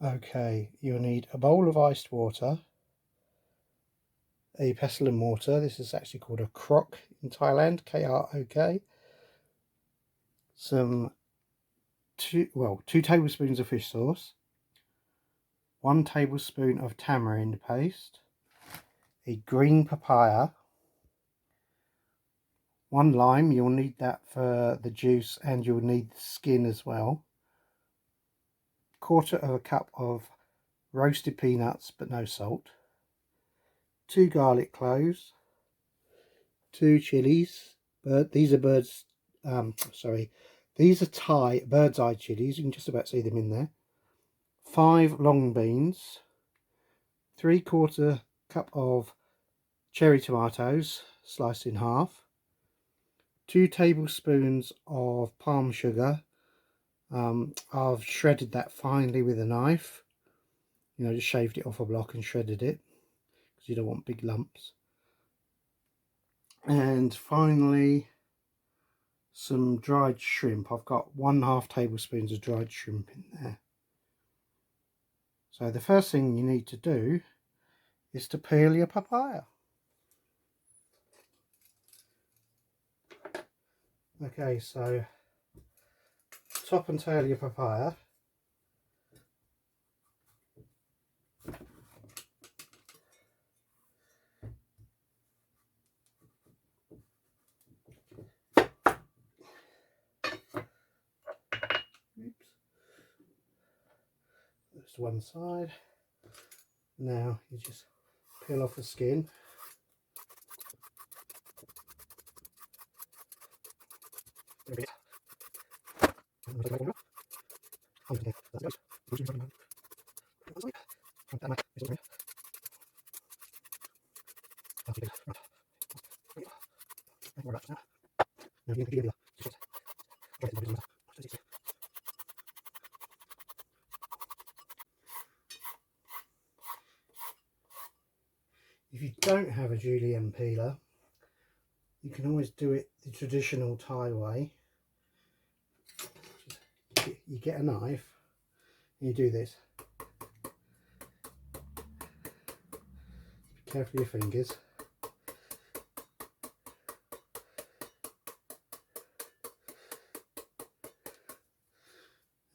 Okay, you'll need a bowl of iced water, a pestle and mortar. This is actually called a krok in Thailand, Krok. Some two tablespoons of fish sauce, 1 tablespoon of tamarind paste, a green papaya, 1 lime. You'll need that for the juice, and you'll need the skin as well. 1/4 cup of roasted peanuts but no salt, 2 garlic cloves, 2 chillies. But these are these are Thai bird's eye chillies. You can just about see them in there. 5 long beans, 3/4 cup of cherry tomatoes sliced in half, 2 tablespoons of palm sugar. I've shredded that finely with a knife, just shaved it off a block and shredded it because you don't want big lumps. And finally, some dried shrimp. I've got 1/2 tablespoons of dried shrimp in there. So the first thing you need to do is to peel your papaya. Okay, so top and tail your papaya. Oops. That's one side. Now you just peel off the skin. If you don't have a julienne peeler, you can always do it the traditional Thai way. You get a knife and you do this. Be careful of your fingers.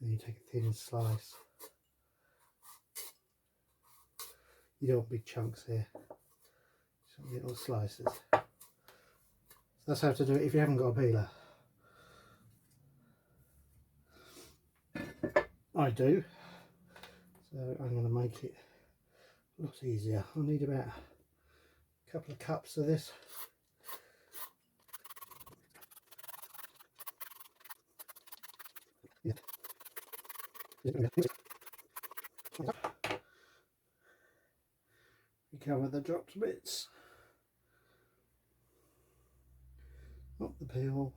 And you take a thin slice. You don't want big chunks here. Just want little slices. So that's how to do it if you haven't got a peeler. I do. So I'm going to make it a lot easier. I'll need about a couple of cups of this. Yeah. Recover the dropped bits. Not the peel.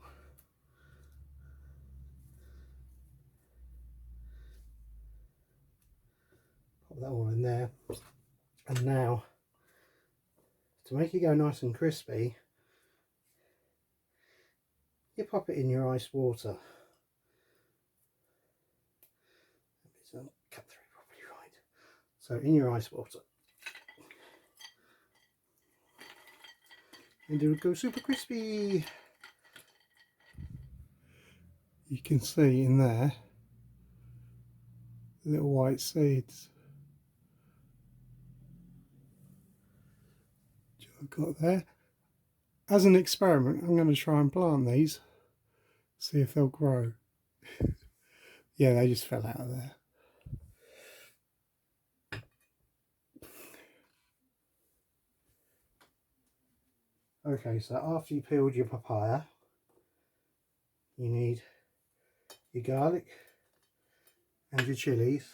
Pop that all in there. And now, to make it go nice and crispy, you pop it in your ice water. So cut through properly right. So in your ice water. And it will go super crispy. You can see in there little white seeds. Which I've got there. As an experiment, I'm going to try and plant these, see if they'll grow. Yeah, they just fell out of there. Okay, so after you peeled your papaya, you need your garlic and your chillies,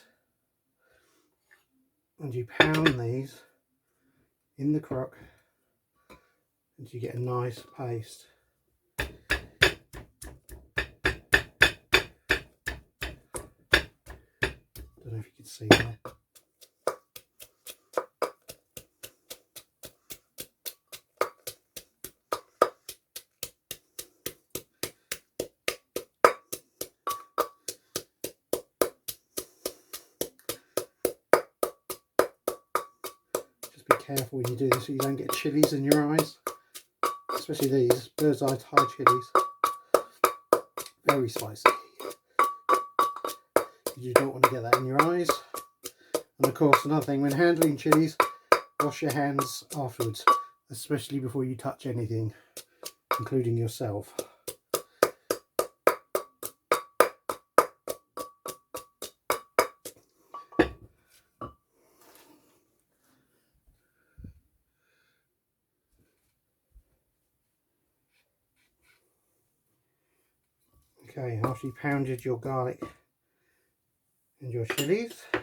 and you pound these in the crock until you get a nice paste. Don't know if you can see there. careful when you do this so you don't get chillies in your eyes, especially these bird's eye chillies. Very spicy. You don't want to get that in your eyes. And of course, another thing, when handling chillies, wash your hands afterwards, especially before you touch anything, including yourself. Okay, after you pounded your garlic and your chillies, you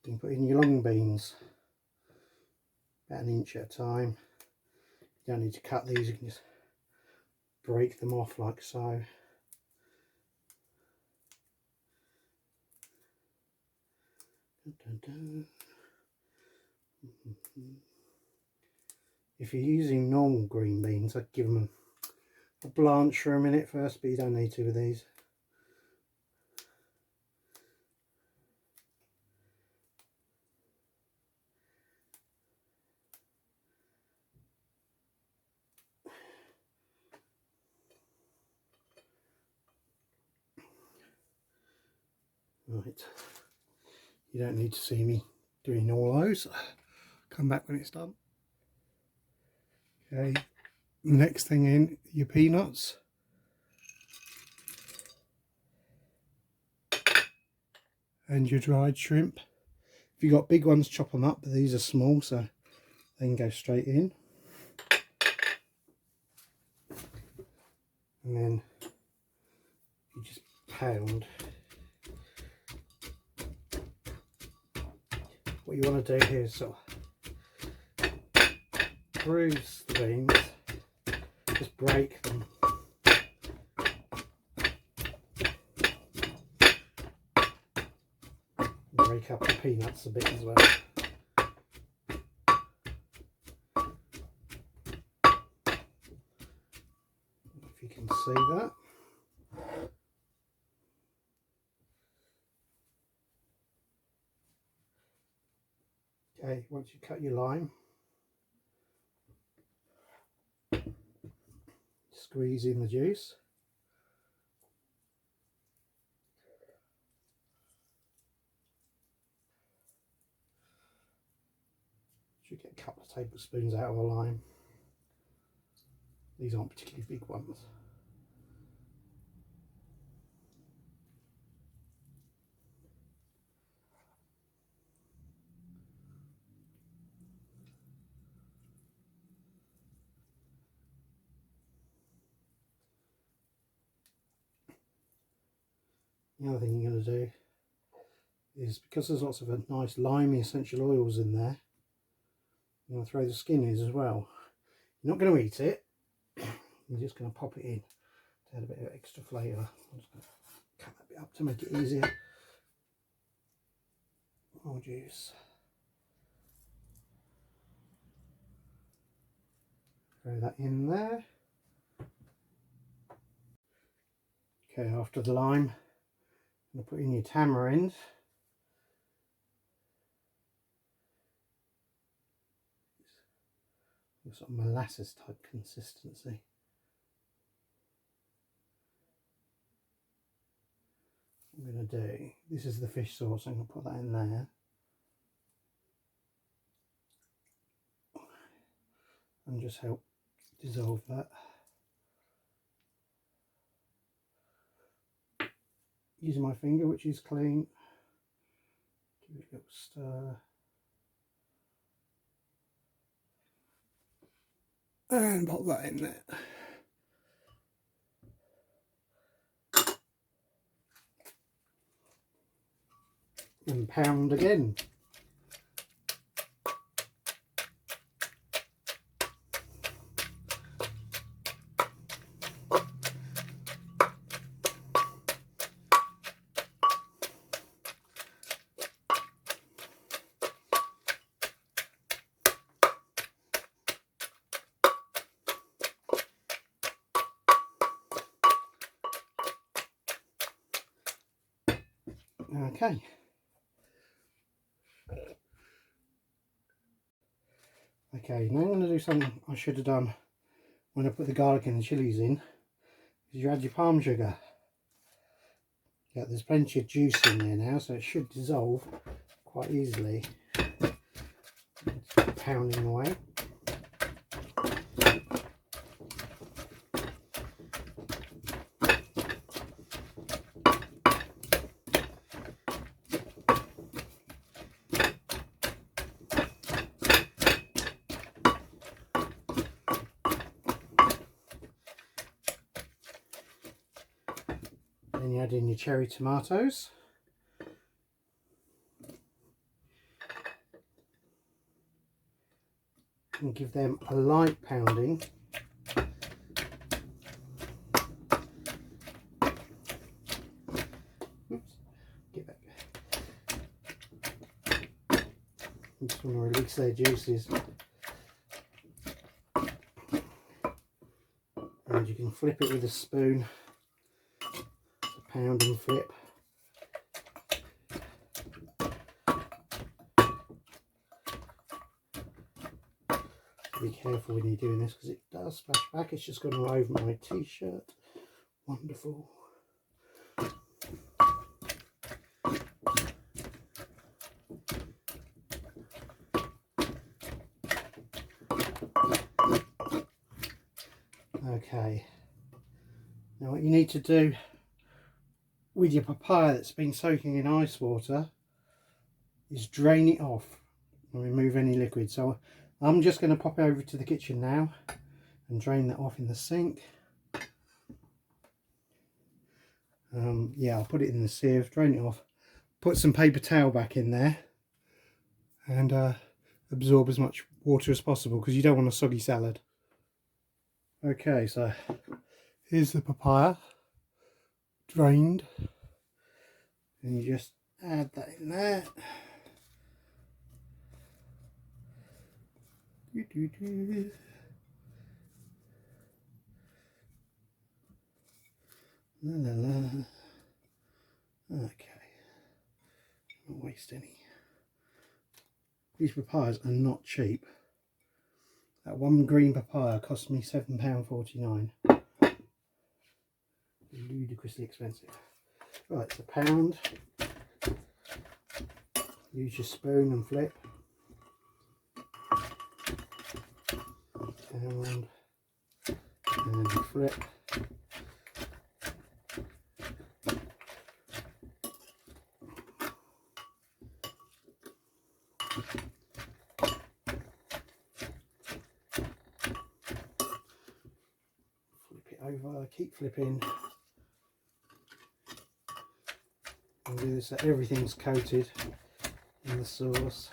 can put in your long beans, about 1 inch at a time. You don't need to cut these, you can just break them off like so. Dun, dun, dun. If you're using normal green beans, I'd give them a blanch for a minute first, but you don't need to with these. Right, you don't need to see me doing all those. Come back when it's done. Okay, next thing in, your peanuts. And your dried shrimp. If you've got big ones, chop them up, but these are small, so they can go straight in. And then you just pound. What you want to do here is sort of bruise the beans, just break them. Break up the peanuts a bit as well. If you can see that. Okay, once you cut your lime, squeeze in the juice. Should get a couple of tablespoons out of the lime. These aren't particularly big ones. The other thing you're going to do is, because there's lots of nice limey essential oils in there, you're going to throw the skin in as well. You're not going to eat it, you're just going to pop it in to add a bit of extra flavour. I'm just going to cut that bit up to make it easier. More juice. Throw that in there. Okay, after the lime, I'm going to put in your tamarind. Sort of molasses type consistency. I'm going to do, this is the fish sauce, I'm going to put that in there. And just help dissolve that. Using my finger, which is clean, give it a little stir. And pop that in there. And pound again. Okay. Okay, now I'm going to do something I should have done when I put the garlic and the chillies in. Is you add your palm sugar. Yeah, there's plenty of juice in there now, so it should dissolve quite easily. It's pounding away. Then you add in your cherry tomatoes. And give them a light pounding. Oops, get back. I just want to release their juices. And you can flip it with a spoon. Pound and flip. Be careful when you're doing this because it does splash back. It's just gone all over my t-shirt. Wonderful. Okay. Now what you need to do with your papaya that's been soaking in ice water is drain it off and remove any liquid. So I'm just going to pop over to the kitchen now and drain that off in the sink. Yeah, I'll put it in the sieve, drain it off, put some paper towel back in there and absorb as much water as possible because you don't want a soggy salad. Okay, so here's the papaya drained, and you just add that in there. La, la, la. Okay, not waste any. These papayas are not cheap. That one green papaya cost me £7.49. Ludicrously expensive. Right, it's a pound. Use your spoon and flip. Pound and flip. Flip it over, keep flipping. And do this so everything's coated in the sauce.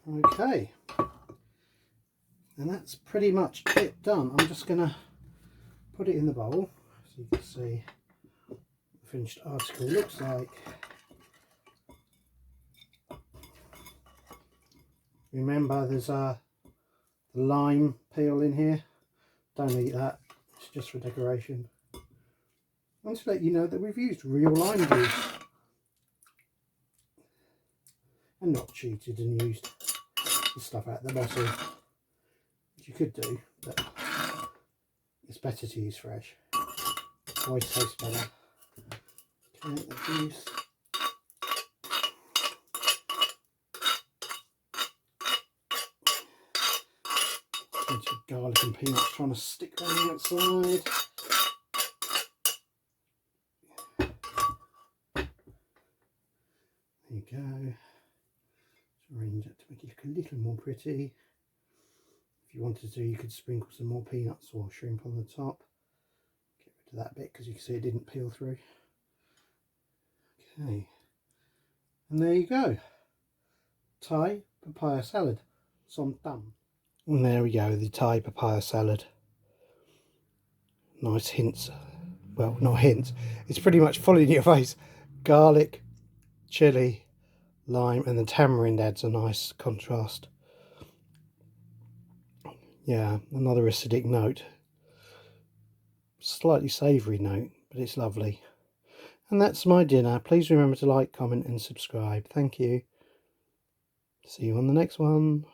Okay, and that's pretty much it done. I'm just going to put it in the bowl so you can see what the finished article looks like. Remember, there's a lime peel in here. Don't eat that, it's just for decoration. I want to let you know that we've used real lime juice and not cheated and used the stuff out the bottle, which you could do, but it's better to use fresh. It always tastes better. Okay, the juice. Bunch of garlic and peanuts trying to stick around the outside. There you go. Just arrange it to make it look a little more pretty. If you wanted to, you could sprinkle some more peanuts or shrimp on the top. Get rid of that bit because you can see it didn't peel through. Okay, and there you go. Thai papaya salad. Som tam. And there we go, the Thai papaya salad. Nice hints. Well, not hints. It's pretty much full in your face. Garlic, chilli, lime, and the tamarind adds a nice contrast. Yeah, another acidic note. Slightly savoury note, but it's lovely. And that's my dinner. Please remember to like, comment and subscribe. Thank you. See you on the next one.